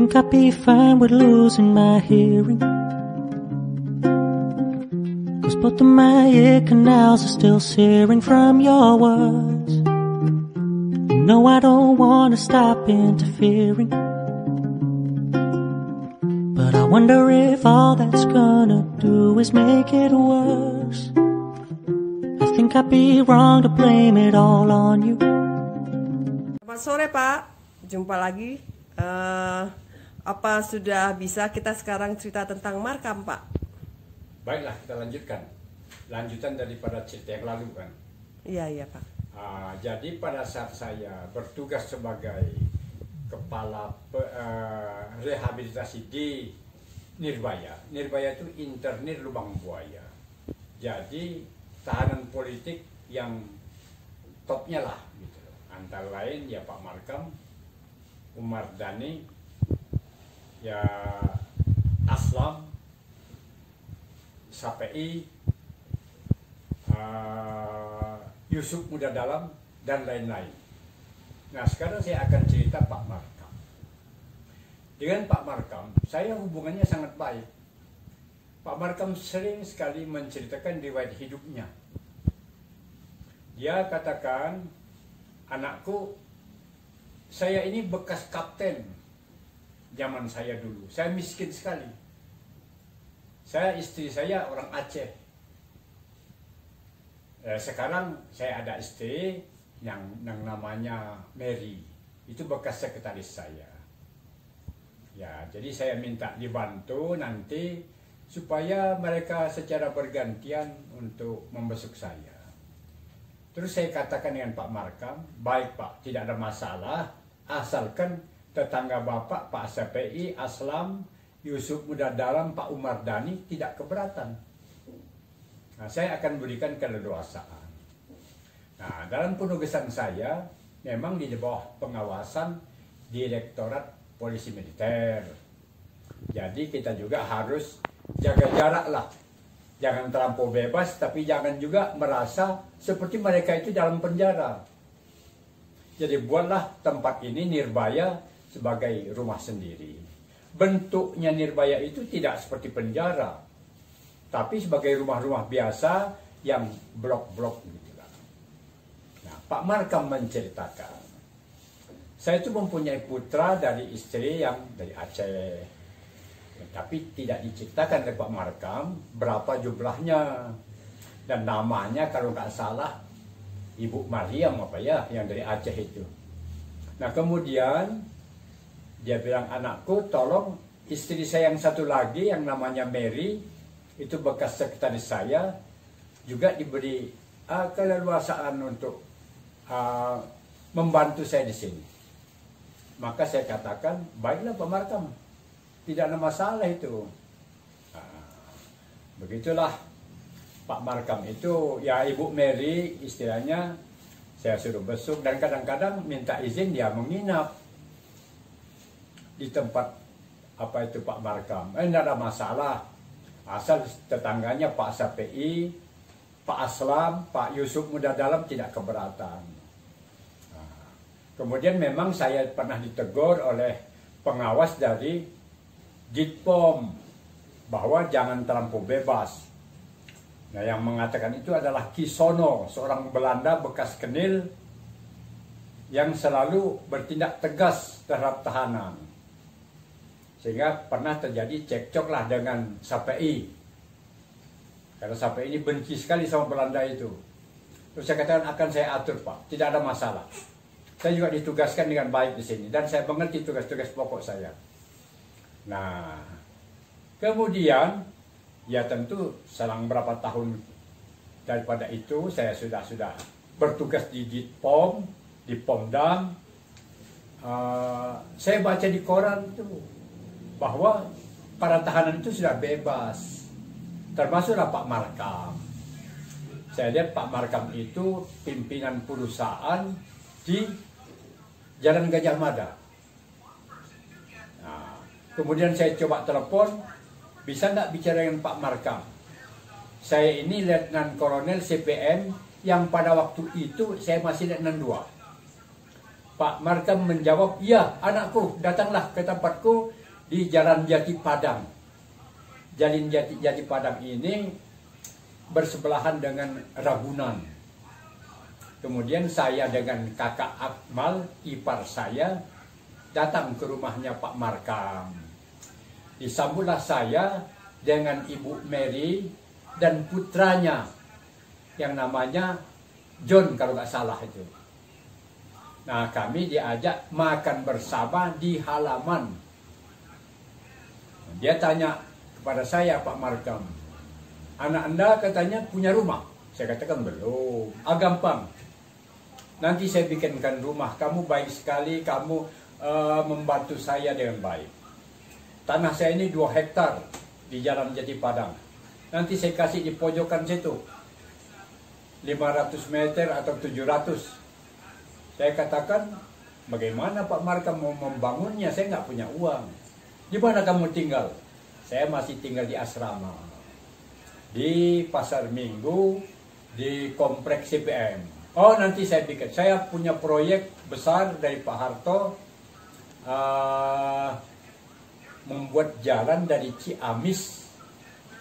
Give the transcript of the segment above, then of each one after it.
think I'd be fine with losing my hearing, 'cause both of my ear canals are still searing from your words. No, I don't wanna stop interfering, but I wonder if all that's gonna do is make it worse. I think I'd be wrong to blame it all on you. Selamat sore Pak, jumpa lagi. Apa sudah bisa kita sekarang cerita tentang Markam Pak? Baiklah, kita lanjutkan. Lanjutan daripada cerita yang lalu kan. Iya Pak. Jadi pada saat saya bertugas sebagai kepala rehabilitasi di Nirbaya. Nirbaya itu internir Lubang Buaya. Jadi tahanan politik yang topnya lah gitu. Antara lain ya Pak Markam, Umar Dhani, ya Aslam, Sapi, Yusuf Muda Dalam, dan lain-lain. Nah sekarang saya akan cerita Pak Markam. Dengan Pak Markam, saya hubungannya sangat baik. Pak Markam sering sekali menceritakan riwayat hidupnya. Dia katakan, anakku, saya ini bekas kapten zaman saya dulu. Saya miskin sekali. Istri saya orang Aceh. Sekarang saya ada istri yang namanya Mary. Itu bekas sekretaris saya. Ya, jadi saya minta dibantu nanti supaya mereka secara bergantian untuk membesuk saya. Terus saya katakan dengan Pak Markam, baik Pak, tidak ada masalah, asalkan tetangga Bapak, Pak Sapi, Aslam, Yusuf Muda Dalam, Pak Umar Dhani tidak keberatan. Nah, saya akan berikan keleluasaan. Nah, dalam penugasan saya, memang di bawah pengawasan Direktorat Polisi Militer. Jadi kita juga harus jaga jarak lah. Jangan terlampau bebas, tapi jangan juga merasa seperti mereka itu dalam penjara. Jadi buatlah tempat ini Nirbaya sebagai rumah sendiri. Bentuknya Nirbaya itu tidak seperti penjara, tapi sebagai rumah-rumah biasa yang blok-blok gitu lah. Nah, Pak Markam menceritakan, saya itu mempunyai putra dari istri yang dari Aceh. Tapi tidak diceritakan oleh Pak Markam berapa jumlahnya dan namanya kalau nggak salah Ibu Mariam apa ya yang dari Aceh itu. Nah kemudian dia bilang, anakku tolong istri saya yang satu lagi yang namanya Mary, itu bekas sekretaris saya, juga diberi keleluasaan untuk membantu saya di sini. Maka saya katakan, baiklah Pak Markam, tidak ada masalah itu. Begitulah Pak Markam itu, ya Ibu Mary istilahnya saya suruh besuk dan kadang-kadang minta izin dia menginap di tempat apa itu Pak Markam. Tidak ada masalah, asal tetangganya Pak Sapi, Pak Aslam, Pak Yusuf Muda Dalam tidak keberatan. Kemudian memang saya pernah ditegur oleh pengawas dari Ditpom bahwa jangan terlampau bebas. Nah, yang mengatakan itu adalah Kisono, seorang Belanda bekas Kenil yang selalu bertindak tegas terhadap tahanan. Sehingga pernah terjadi cekcok lah dengan Sapi. Karena Sapi ini benci sekali sama Belanda itu. Terus saya katakan akan saya atur Pak, tidak ada masalah. Saya juga ditugaskan dengan baik di sini dan saya mengerti tugas-tugas pokok saya. Nah, kemudian ya tentu selang berapa tahun daripada itu saya sudah bertugas di Ditpom, di Pomdam. Saya baca di koran itu bahwa para tahanan itu sudah bebas, termasuklah Pak Markam. Saya lihat Pak Markam itu pimpinan perusahaan di Jalan Gajah Mada. Kemudian saya coba telepon, bisa nggak bicara dengan Pak Markam? Saya ini Letnan Kolonel CPM yang pada waktu itu saya masih Letnan 2. Pak Markam menjawab, iya anakku datanglah ke tempatku, di Jalan Jati Padang. Jalan Jati Padang ini bersebelahan dengan Ragunan. Kemudian saya dengan kakak Akmal, ipar saya, datang ke rumahnya Pak Markam. Disambutlah saya dengan Ibu Mary dan putranya yang namanya John kalau nggak salah itu. Nah, kami diajak makan bersama di halaman. Dia tanya kepada saya, Pak Markam, anak Anda katanya punya rumah? Saya katakan belum. Gampang. Nanti saya bikinkan rumah. Kamu baik sekali, kamu membantu saya dengan baik. Tanah saya ini 2 hektar di Jalan Jati Padang. Nanti saya kasih di pojokan situ. 500 meter atau 700. Saya katakan, bagaimana Pak Markam mau membangunnya? Saya nggak punya uang. Di mana kamu tinggal? Saya masih tinggal di asrama. Di Pasar Minggu, di kompleks CPM. Oh, nanti saya bikin. Saya punya proyek besar dari Pak Harto. Membuat jalan dari Ciamis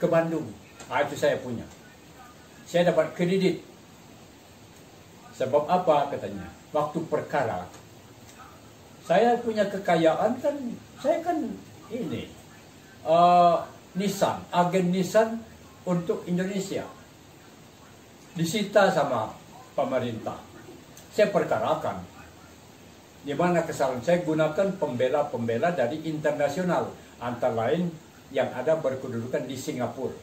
ke Bandung. Itu saya punya. Saya dapat kredit. Sebab apa katanya? Waktu perkara. Saya punya kekayaan kan, saya kan ini. Nissan, agen Nissan untuk Indonesia. Disita sama pemerintah. Saya perkarakan. Di mana kesalahan saya gunakan pembela-pembela dari internasional, antara lain yang ada berkedudukan di Singapura.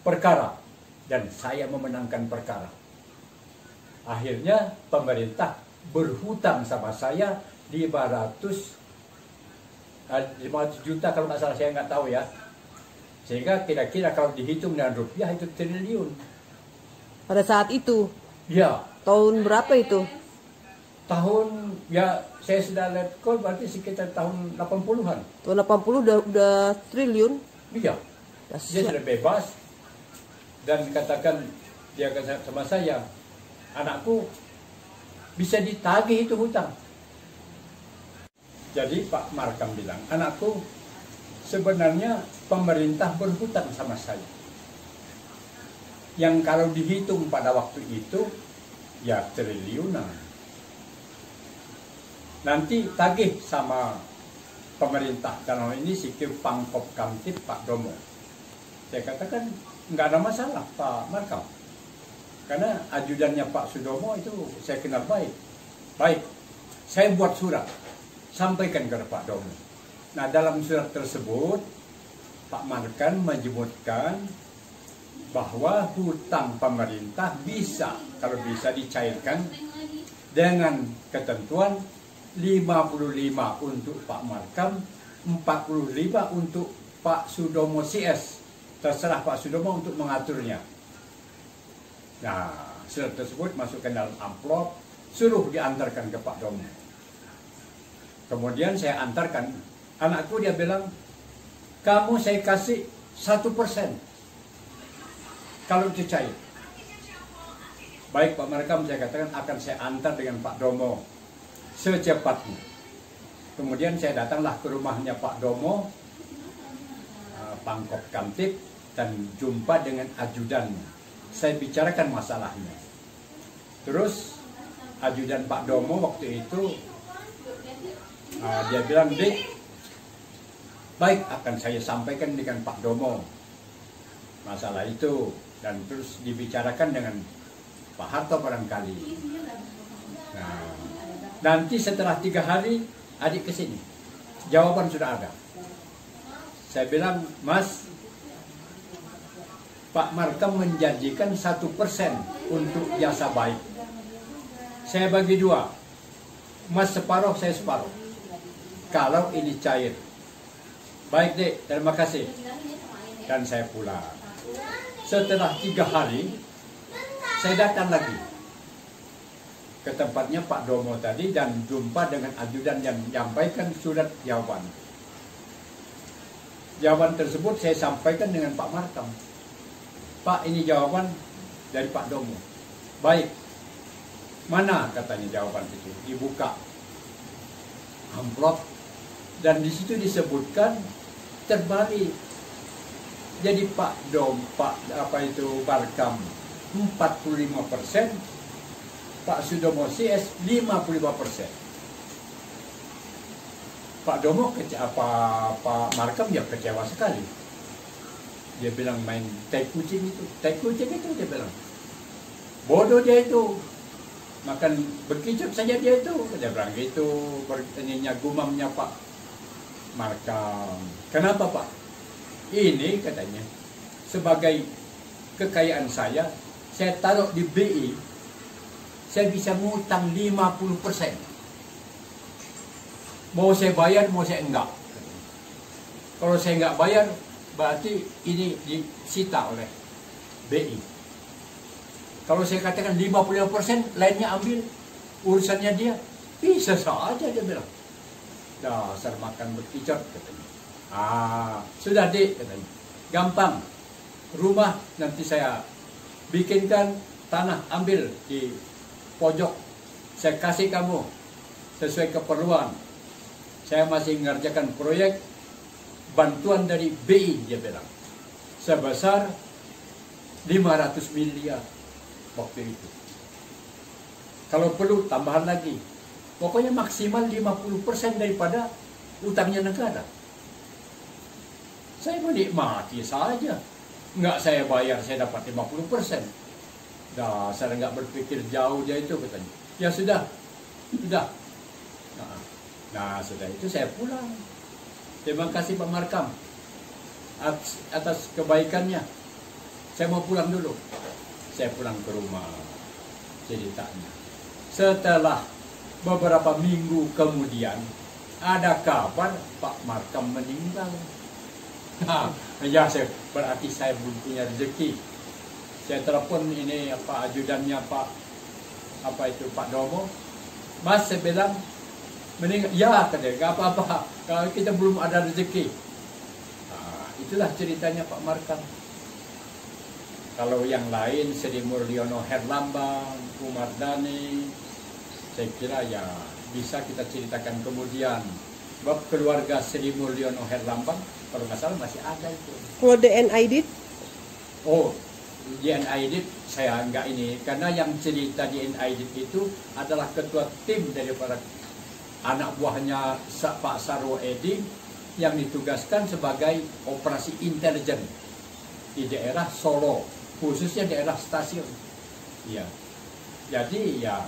Perkara, dan saya memenangkan perkara. Akhirnya pemerintah berhutang sama saya 500 juta kalau nggak salah, saya nggak tahu ya. Sehingga kira-kira kalau dihitung dengan rupiah itu triliun. Pada saat itu? Ya. Tahun berapa itu? Tahun, ya saya sudah let call berarti sekitar tahun 80-an. Tahun 80 udah triliun? Iya. Dia sudah bebas. Dan katakan, dia kata sama saya, anakku bisa ditagih itu hutang. Jadi Pak Markam bilang, anakku sebenarnya pemerintah berhutang sama saya. Yang kalau dihitung pada waktu itu, ya triliunan. Nanti tagih sama pemerintah. Karena ini sikil Pangkop Kamtip Pak Domo. Saya katakan, nggak ada masalah Pak Markam. Karena ajudannya Pak Sudomo itu saya kenal baik. Baik, saya buat surat. Sampaikan kepada Pak Domo. Nah, dalam surat tersebut, Pak Markam menyebutkan bahwa hutang pemerintah bisa, kalau bisa dicairkan dengan ketentuan 55 untuk Pak Markam, 45 untuk Pak Sudomo CS. Terserah Pak Sudomo untuk mengaturnya. Nah, surat tersebut masukkan dalam amplop, suruh diantarkan ke Pak Domo. Kemudian saya antarkan, anakku dia bilang, kamu saya kasih 1% kalau itu cair. Baik Pak Markam, saya katakan akan saya antar dengan Pak Domo secepatnya. Kemudian saya datanglah ke rumahnya Pak Domo, Pangkop Kamtip, dan jumpa dengan ajudannya. Saya bicarakan masalahnya. Terus ajudan Pak Domo waktu itu dia bilang, Dek, baik akan saya sampaikan dengan Pak Domo masalah itu, dan terus dibicarakan dengan Pak Harto barangkali. Nah, nanti setelah 3 hari adik kesini, jawaban sudah ada. Saya bilang, Mas, Pak Markam menjanjikan 1% untuk jasa baik. Saya bagi 2, Mas separuh, saya separuh. Kalau ini cair. Baik Dek, terima kasih. Dan saya pulang. Setelah 3 hari, saya datang lagi ke tempatnya Pak Domo tadi dan jumpa dengan ajudan yang menyampaikan surat jawaban. Jawaban tersebut saya sampaikan dengan Pak Markam. Pak, ini jawaban dari Pak Domo. Baik. Mana katanya jawaban itu? Dibuka amplop, Dan di situ disebutkan terbalik. Jadi Pak Markam 45%, Pak Sudomo CS 55%. Pak Markam ya kecewa sekali. Dia bilang main tai kucing itu dia bilang. Bodoh dia itu. Makan berkicap saja dia itu. Dia bilang gitu, bertanya gumamnya Pak Markam. Kenapa Pak? Ini katanya, sebagai kekayaan saya taruh di BI, saya bisa ngutang 50%. Mau saya bayar, mau saya enggak. Kalau saya enggak bayar, berarti ini disita oleh BI. Kalau saya katakan 55%, lainnya ambil, urusannya dia, bisa saja dia bilang. Dasar makan berkicap katanya. Sudah Dik katanya. Gampang. Rumah nanti saya bikinkan, tanah ambil di pojok. Saya kasih kamu sesuai keperluan. Saya masih mengerjakan proyek bantuan dari BI dia bilang. Sebesar 500 miliar waktu itu. Kalau perlu tambahan lagi. Pokoknya maksimal 50% daripada utangnya negara. Saya menikmati saja. Enggak saya bayar, saya dapat 50%. Saya nggak berpikir jauh dia itu katanya. Ya sudah. Nah, sudah itu saya pulang. Terima kasih Pak Markam atas kebaikannya. Saya mau pulang dulu. Saya pulang ke rumah. Ceritanya. Setelah beberapa minggu kemudian ada kabar Pak Markam meninggal. Ya, berarti saya belum punya rezeki. Saya telepon ini ajudannya Pak Domo. Mas, saya bilang meninggal. Ya, katanya, nggak apa-apa. Kalau kita belum ada rezeki. Itulah ceritanya Pak Markam. Kalau yang lain, Sri Mulyono Herlambang, Umar Dhani, saya kira ya bisa kita ceritakan kemudian. Sebab keluarga Sri Mulyono Herlambang, kalau nggak salah masih ada itu. Kalau DN Aidit? Oh, DN Aidit saya nggak ini. Karena yang cerita DN Aidit itu adalah ketua tim daripada anak buahnya Pak Sarwo Edi yang ditugaskan sebagai operasi intelijen di daerah Solo, khususnya daerah stasiun. Ya, jadi ya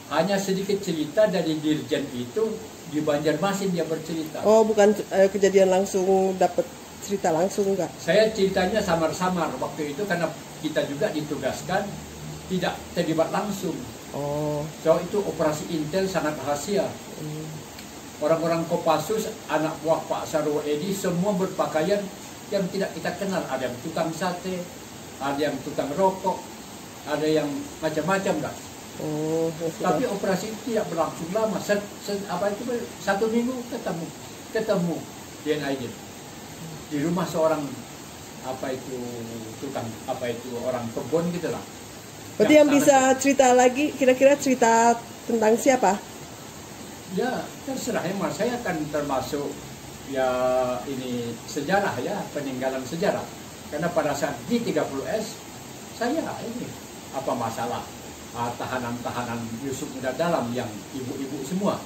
hanya sedikit cerita dari dirjen itu di Banjarmasin dia bercerita. Oh, bukan kejadian langsung dapat cerita langsung enggak? Saya ceritanya samar-samar waktu itu karena kita juga ditugaskan tidak terlibat langsung. Oh. So itu operasi intel sangat rahasia. Orang-orang Kopassus, anak buah Pak Sarwo Edi semua berpakaian yang tidak kita kenal. Ada yang tukang sate, ada yang tukang rokok, ada yang macam-macam lah. Oh, tapi operasi itu tidak berlangsung lama. Satu minggu ketemu DNA di rumah seorang orang kebun gitulah. Berarti yang bisa cerita lagi, kira-kira cerita tentang siapa? Ya terserah emang saya akan termasuk ya ini sejarah ya, peninggalan sejarah. Karena pada saat di 30S saya ini apa masalah tahanan-tahanan Yusuf Muda Dalam yang ibu-ibu semua.